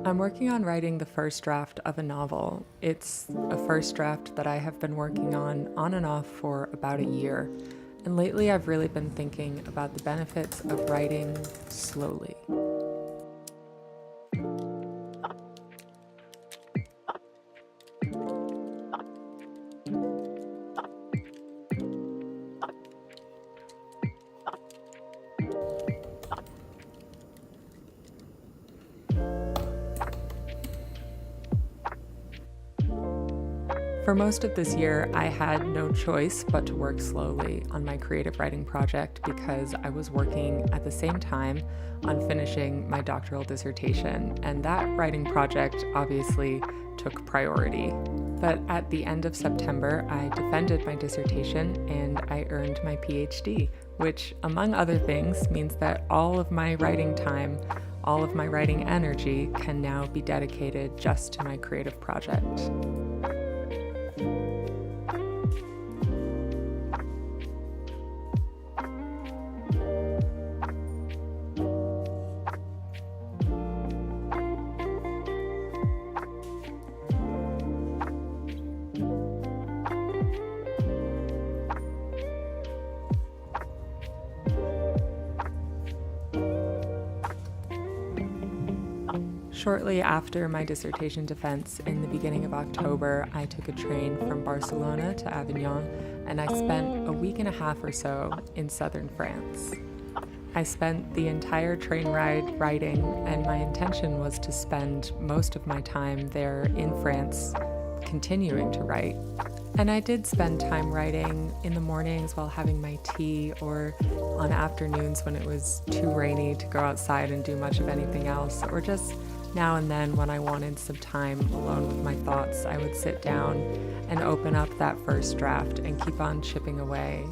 I'm working on writing the first draft of a novel. It's a first draft that I have been working on and off for about a year. And lately I've really been thinking about the benefits of writing slowly. For most of this year, I had no choice but to work slowly on my creative writing project because I was working at the same time on finishing my doctoral dissertation, and that writing project obviously took priority. But at the end of September, I defended my dissertation and I earned my PhD, which, among other things, means that all of my writing time, all of my writing energy can now be dedicated just to my creative project. Shortly after my dissertation defense, in the beginning of October, I took a train from Barcelona to Avignon, and I spent a week and a half or so in southern France. I spent the entire train ride writing, and my intention was to spend most of my time there in France continuing to write. And I did spend time writing in the mornings while having my tea, or on afternoons when it was too rainy to go outside and do much of anything else, or just now and then when I wanted some time alone with my thoughts. I would sit down and open up that first draft and keep on chipping away.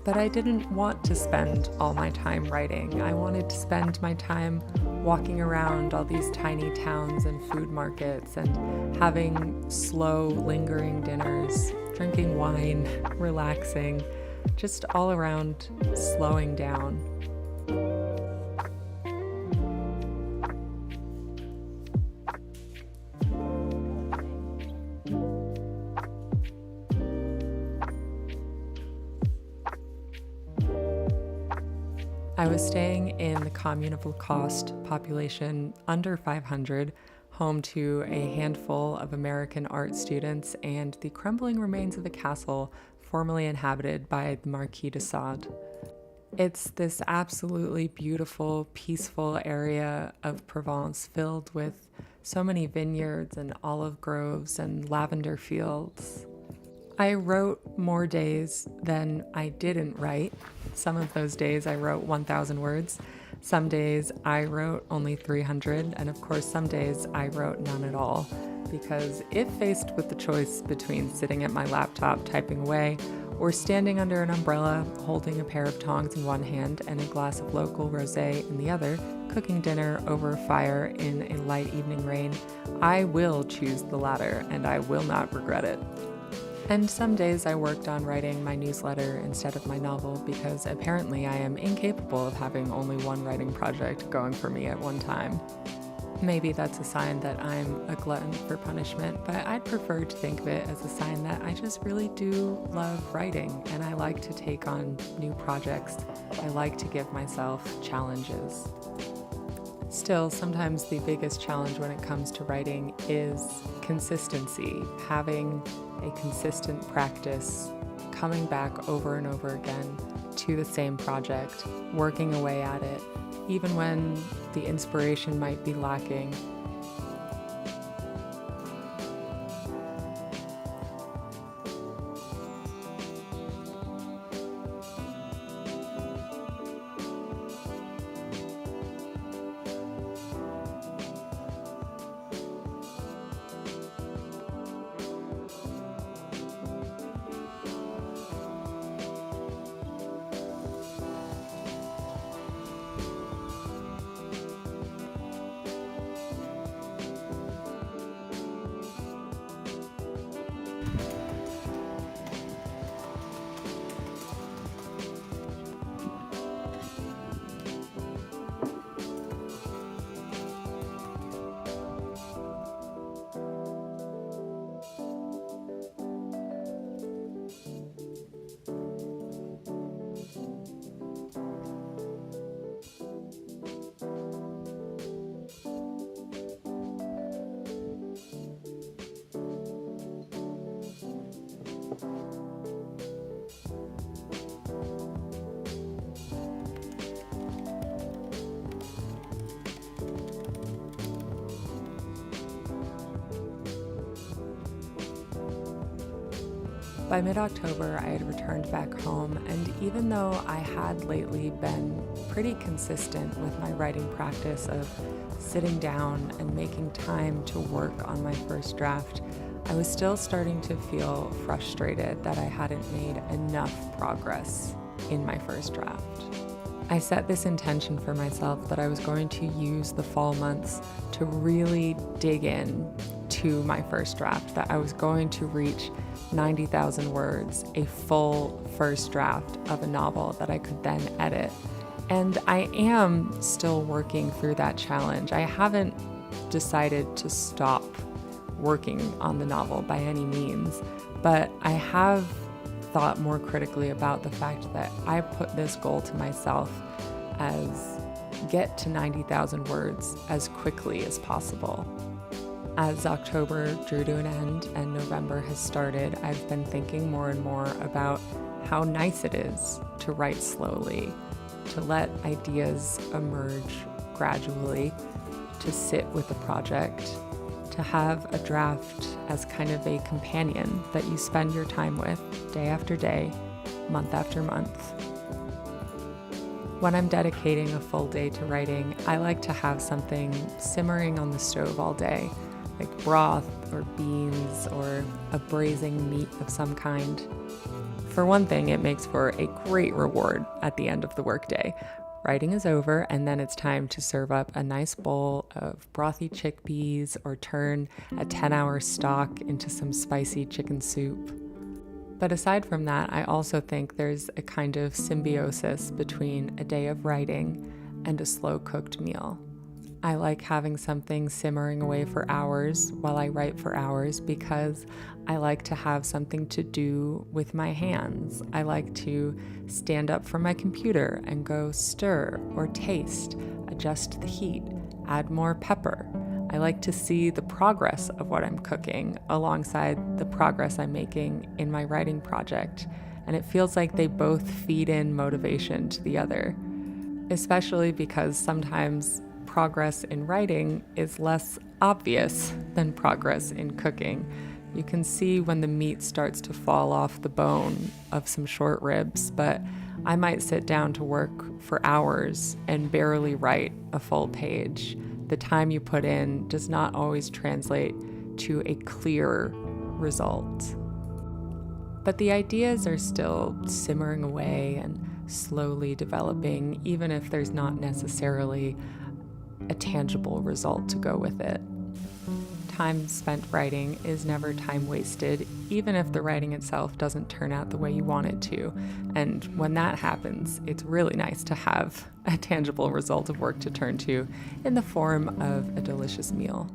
But I didn't want to spend all my time writing. I wanted to spend my time walking around all these tiny towns and food markets and having slow, lingering dinners, drinking wine, relaxing, just all around slowing down. I was staying in the commune of Lacoste, population under 500, home to a handful of American art students and the crumbling remains of a castle formerly inhabited by the Marquis de Sade. It's this absolutely beautiful, peaceful area of Provence filled with so many vineyards and olive groves and lavender fields. I wrote more days than I didn't write. Some of those days I wrote 1,000 words. Some days I wrote only 300, and of course some days I wrote none at all. Because if faced with the choice between sitting at my laptop typing away or standing under an umbrella holding a pair of tongs in one hand and a glass of local rosé in the other, cooking dinner over a fire in a light evening rain, I will choose the latter, and I will not regret it. And some days I worked on writing my newsletter instead of my novel because apparently I am incapable of having only one writing project going for me at one time. Maybe that's a sign that I'm a glutton for punishment, but I'd prefer to think of it as a sign that I just really do love writing and I like to take on new projects. I like to give myself challenges. Still, sometimes the biggest challenge when it comes to writing is consistency, having a consistent practice, coming back over and over again to the same project, working away at it, even when the inspiration might be lacking. By mid-October, I had returned back home, and even though I had lately been pretty consistent with my writing practice of sitting down and making time to work on my first draft, I was still starting to feel frustrated that I hadn't made enough progress in my first draft. I set this intention for myself that I was going to use the fall months to really dig in to my first draft, that I was going to reach 90,000 words, a full first draft of a novel that I could then edit. And I am still working through that challenge. I haven't decided to stop working on the novel by any means, but I have thought more critically about the fact that I put this goal to myself as get to 90,000 words as quickly as possible. As October drew to an end and November has started, I've been thinking more and more about how nice it is to write slowly, to let ideas emerge gradually, to sit with the project, to have a draft as kind of a companion that you spend your time with day after day, month after month. When I'm dedicating a full day to writing, I like to have something simmering on the stove all day, like broth or beans or a braising meat of some kind. For one thing, it makes for a great reward at the end of the workday. Writing is over, and then it's time to serve up a nice bowl of brothy chickpeas or turn a 10-hour stock into some spicy chicken soup. But aside from that, I also think there's a kind of symbiosis between a day of writing and a slow-cooked meal. I like having something simmering away for hours while I write for hours because I like to have something to do with my hands. I like to stand up from my computer and go stir or taste, adjust the heat, add more pepper. I like to see the progress of what I'm cooking alongside the progress I'm making in my writing project, and it feels like they both feed in motivation to the other, especially because sometimes progress in writing is less obvious than progress in cooking. You can see when the meat starts to fall off the bone of some short ribs, but I might sit down to work for hours and barely write a full page. The time you put in does not always translate to a clear result. But the ideas are still simmering away and slowly developing, even if there's not necessarily a tangible result to go with it. Time spent writing is never time wasted, even if the writing itself doesn't turn out the way you want it to. And when that happens, it's really nice to have a tangible result of work to turn to in the form of a delicious meal.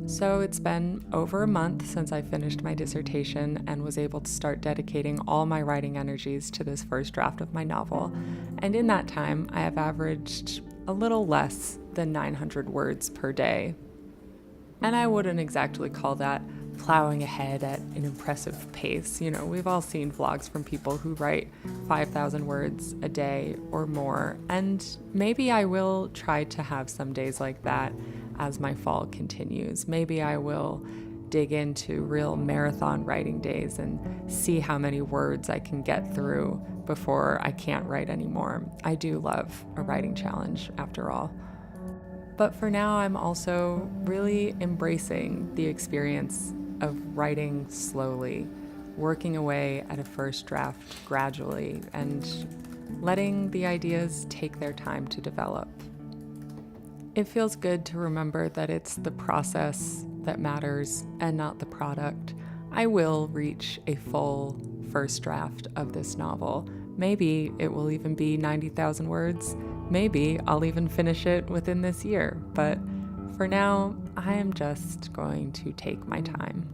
So it's been over a month since I finished my dissertation and was able to start dedicating all my writing energies to this first draft of my novel. And in that time, I have averaged a little less than 900 words per day. And I wouldn't exactly call that plowing ahead at an impressive pace. You know, we've all seen vlogs from people who write 5,000 words a day or more, and maybe I will try to have some days like that as my fall continues. Maybe I will dig into real marathon writing days and see how many words I can get through before I can't write anymore. I do love a writing challenge, after all. But for now, I'm also really embracing the experience of writing slowly, working away at a first draft gradually, and letting the ideas take their time to develop. It feels good to remember that it's the process that matters and not the product. I will reach a full first draft of this novel. Maybe it will even be 90,000 words. Maybe I'll even finish it within this year. But for now, I am just going to take my time.